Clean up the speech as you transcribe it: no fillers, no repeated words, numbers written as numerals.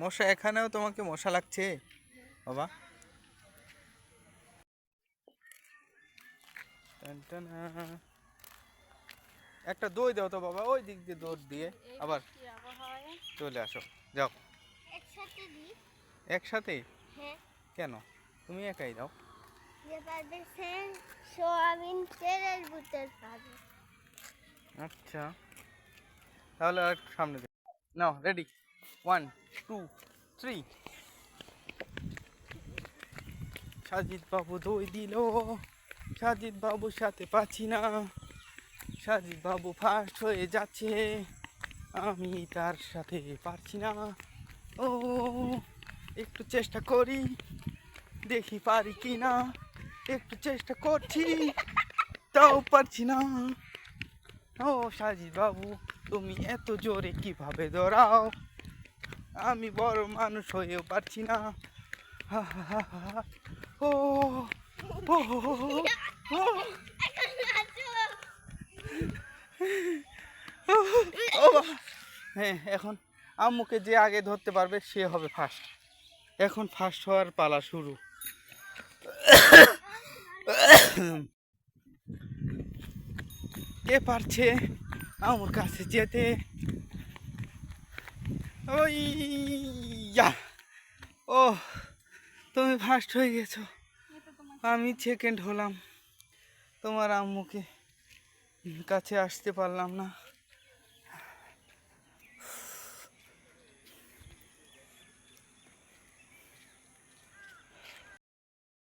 মশা এখানেও তোমাকে মশা লাগছে বাবা? টানটানা। একটা দই দাও তো বাবা, ওই দিক দিয়ে দৌড় দিয়ে আবার চলে আসো। যাও একসাথে দিই। একসাথে? হ্যাঁ। কেন? তুমি একাই দাও। যে পারবে সে সোয়াবিন তেলের বোতল পাবে। আচ্ছা, তাহলে আর একটু সামনে দিও। নাও, রেডি, 1 2 3। সাজিদ বাবু দই দিল, সাজিদ বাবুর সাথে পাচ্ছি না, সাজিদ বাবু ফার্স্ট হয়ে যাচ্ছে, আমি তার সাথে পারছি না। ও, একটু চেষ্টা করি, দেখি পারি কি না, একটু চেষ্টা করছি, তাও পারছি না। ও সাজিদ বাবু, তুমি এত জোরে কিভাবে দৌড়াও, আমি বড় মানুষ হয়েও পারছি না। হা হা হা হা। ও ও ও ও বাবা। হ্যাঁ, এখন আম্মুকে যে আগে ধরতে পারবে সে হবে ফার্স্ট। এখন ফার্স্ট হওয়ার পালা শুরু। কে পারছে আমার কাছে যেতে? ওই যা। ও, তুমি ফার্স্ট হয়ে গেছো, আমি সেকেন্ড হলাম। তোমার আম্মুকে কাছে আসতে পারলাম না।